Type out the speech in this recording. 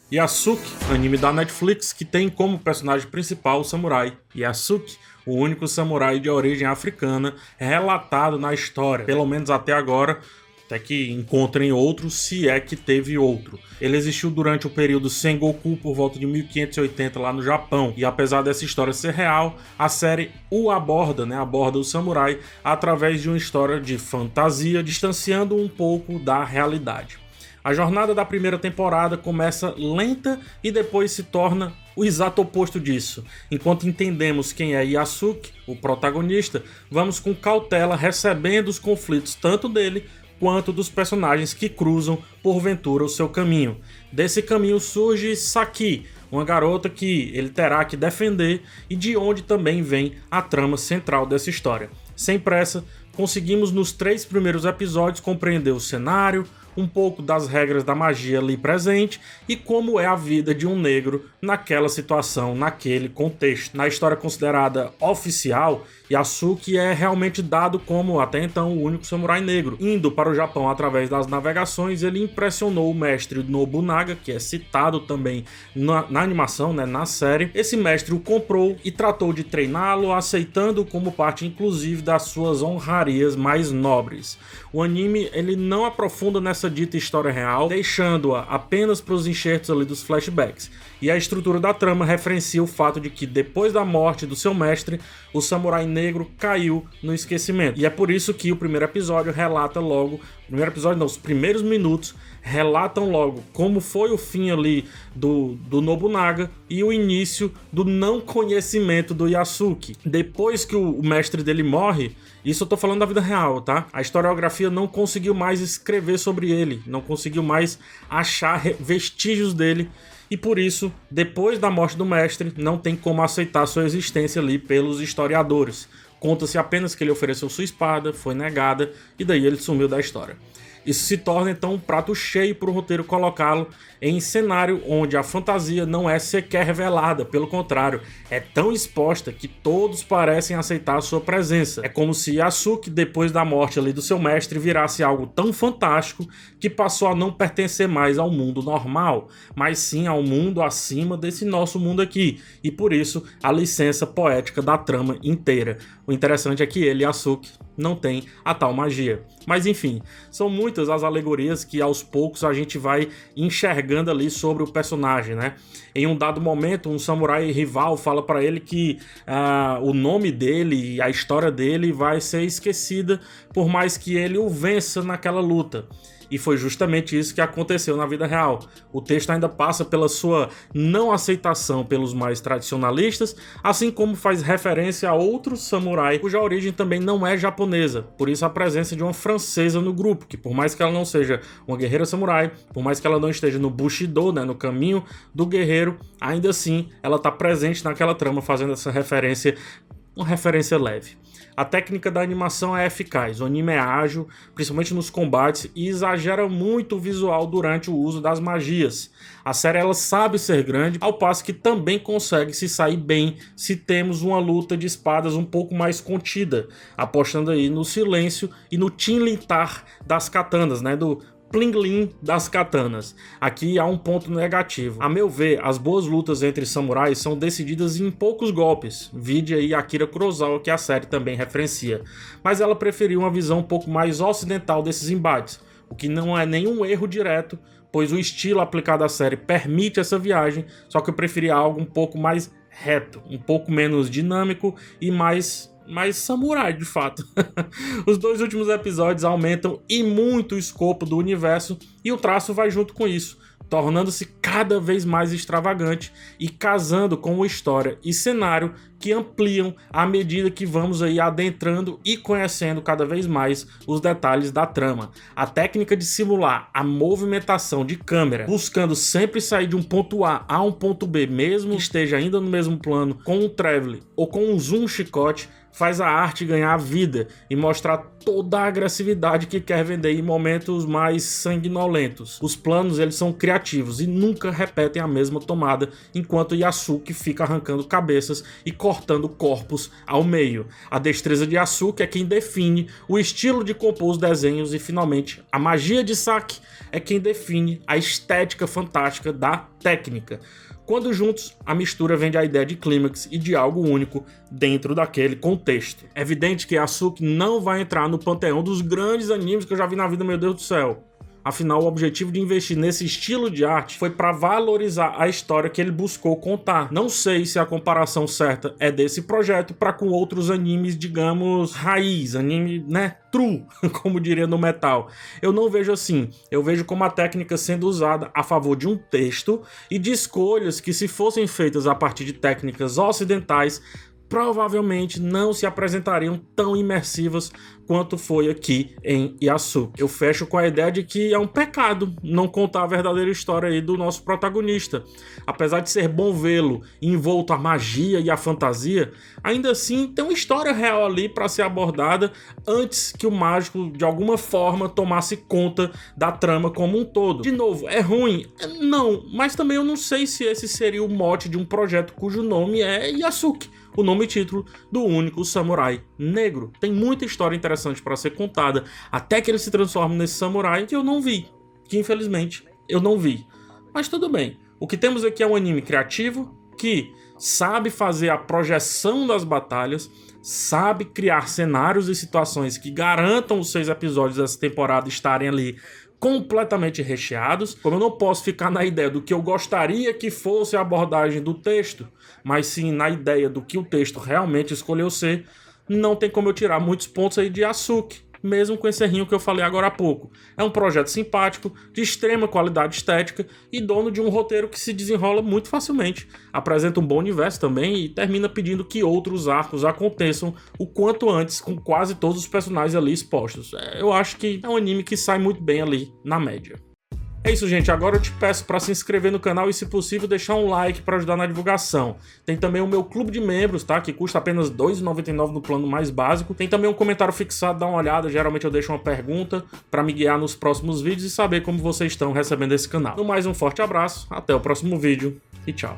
Yasuke, anime da Netflix que tem como personagem principal o samurai Yasuke, o único samurai de origem africana relatado na história, pelo menos até agora, até que encontrem outro, se é que teve outro. Ele existiu durante o período Sengoku por volta de 1580 lá no Japão, e apesar dessa história ser real, a série o aborda, aborda o samurai através de uma história de fantasia, distanciando um pouco da realidade. A jornada da primeira temporada começa lenta e depois se torna o exato oposto disso. Enquanto entendemos quem é Yasuke, o protagonista, vamos com cautela recebendo os conflitos tanto dele quanto dos personagens que cruzam porventura o seu caminho. Desse caminho surge Saki, uma garota que ele terá que defender e de onde também vem a trama central dessa história. Sem pressa, conseguimos nos 3 primeiros episódios compreender o cenário, um pouco das regras da magia ali presente e como é a vida de um negro naquela situação, naquele contexto. Na história considerada oficial, Yasuke é realmente dado como, até então, o único samurai negro. Indo para o Japão através das navegações, ele impressionou o mestre Nobunaga, que é citado também na animação, na série. Esse mestre o comprou e tratou de treiná-lo, aceitando-o como parte, inclusive, das suas honrarias mais nobres. O anime ele não aprofunda nessa dita história real, deixando-a apenas para os enxertos ali dos flashbacks. E a estrutura da trama referencia o fato de que depois da morte do seu mestre, o samurai negro caiu no esquecimento. E é por isso que o primeiro episódio relata logo, os primeiros minutos relatam logo como foi o fim ali do Nobunaga e o início do não conhecimento do Yasuke. Depois que o mestre dele morre, isso eu tô falando da vida real, tá? A historiografia não conseguiu mais escrever sobre ele, não conseguiu mais achar vestígios dele. E por isso, depois da morte do mestre, não tem como aceitar sua existência ali pelos historiadores. Conta-se apenas que ele ofereceu sua espada, foi negada, e daí ele sumiu da história. Isso se torna então um prato cheio para o roteiro colocá-lo em cenário onde a fantasia não é sequer revelada, pelo contrário, é tão exposta que todos parecem aceitar a sua presença. É como se Yasuke, depois da morte ali do seu mestre, virasse algo tão fantástico que passou a não pertencer mais ao mundo normal, mas sim ao mundo acima desse nosso mundo aqui, e por isso a licença poética da trama inteira. O interessante é que ele, Yasuke, não tem a tal magia. Mas enfim, são muitas as alegorias que aos poucos a gente vai enxergando ali sobre o personagem, Em um dado momento, um samurai rival fala para ele que o nome dele e a história dele vai ser esquecida por mais que ele o vença naquela luta. E foi justamente isso que aconteceu na vida real. O texto ainda passa pela sua não aceitação pelos mais tradicionalistas, assim como faz referência a outro samurai cuja origem também não é japonesa. Por isso a presença de uma francesa no grupo, que por mais que ela não seja uma guerreira samurai, por mais que ela não esteja no Bushido, no caminho do guerreiro, ainda assim ela está presente naquela trama, fazendo essa referência, uma referência leve. A técnica da animação é eficaz, o anime é ágil, principalmente nos combates, e exagera muito o visual durante o uso das magias. A série ela sabe ser grande, ao passo que também consegue se sair bem se temos uma luta de espadas um pouco mais contida, apostando aí no silêncio e no tinlintar das katanas, do pling-ling das katanas. Aqui há um ponto negativo. A meu ver, as boas lutas entre samurais são decididas em poucos golpes. Vide aí Akira Kurosawa, que a série também referencia. Mas ela preferiu uma visão um pouco mais ocidental desses embates, o que não é nenhum erro direto, pois o estilo aplicado à série permite essa viagem, só que eu preferia algo um pouco mais reto, um pouco menos dinâmico e mais samurai, de fato. Os 2 últimos episódios aumentam e muito o escopo do universo e o traço vai junto com isso, tornando-se cada vez mais extravagante e casando com uma história e cenário que ampliam à medida que vamos aí adentrando e conhecendo cada vez mais os detalhes da trama. A técnica de simular a movimentação de câmera, buscando sempre sair de um ponto A um ponto B, mesmo que esteja ainda no mesmo plano, com um travel ou com um zoom chicote, faz a arte ganhar vida e mostrar toda a agressividade que quer vender em momentos mais sanguinolentos. Os planos eles são criativos e nunca repetem a mesma tomada, enquanto Yasuke fica arrancando cabeças e cortando corpos ao meio. A destreza de Yasuke é quem define o estilo de compor os desenhos e, finalmente, a magia de Saki é quem define a estética fantástica da técnica. Quando juntos, a mistura vende a ideia de clímax e de algo único dentro daquele contexto. É evidente que Yasuke não vai entrar no panteão dos grandes animes que eu já vi na vida, meu Deus do céu. Afinal, o objetivo de investir nesse estilo de arte foi para valorizar a história que ele buscou contar. Não sei se a comparação certa é desse projeto para com outros animes, digamos, raiz, anime, né, true, como diria no metal. Eu não vejo assim. Eu vejo como a técnica sendo usada a favor de um texto e de escolhas que, se fossem feitas a partir de técnicas ocidentais, provavelmente não se apresentariam tão imersivas quanto foi aqui em Yasuke. Eu fecho com a ideia de que é um pecado não contar a verdadeira história aí do nosso protagonista. Apesar de ser bom vê-lo envolto à magia e à fantasia, ainda assim tem uma história real ali para ser abordada antes que o mágico de alguma forma tomasse conta da trama como um todo. De novo, é ruim? Não, mas também eu não sei se esse seria o mote de um projeto cujo nome é Yasuke, o nome e título do único samurai negro. Tem muita história interessante para ser contada, até que ele se transforma nesse samurai que eu não vi, que infelizmente eu não vi. Mas tudo bem, o que temos aqui é um anime criativo, que sabe fazer a projeção das batalhas, sabe criar cenários e situações que garantam os 6 episódios dessa temporada estarem ali completamente recheados. Como eu não posso ficar na ideia do que eu gostaria que fosse a abordagem do texto, mas sim na ideia do que o texto realmente escolheu ser, não tem como eu tirar muitos pontos aí de Yasuke, mesmo com esse errinho que eu falei agora há pouco. É um projeto simpático, de extrema qualidade estética e dono de um roteiro que se desenrola muito facilmente. Apresenta um bom universo também e termina pedindo que outros arcos aconteçam o quanto antes, com quase todos os personagens ali expostos. Eu acho que é um anime que sai muito bem ali na média. É isso, gente. Agora eu te peço para se inscrever no canal e, se possível, deixar um like para ajudar na divulgação. Tem também o meu clube de membros, tá? Que custa apenas R$ 2,99 no plano mais básico. Tem também um comentário fixado, dá uma olhada. Geralmente eu deixo uma pergunta para me guiar nos próximos vídeos e saber como vocês estão recebendo esse canal. No mais, um forte abraço, até o próximo vídeo e tchau.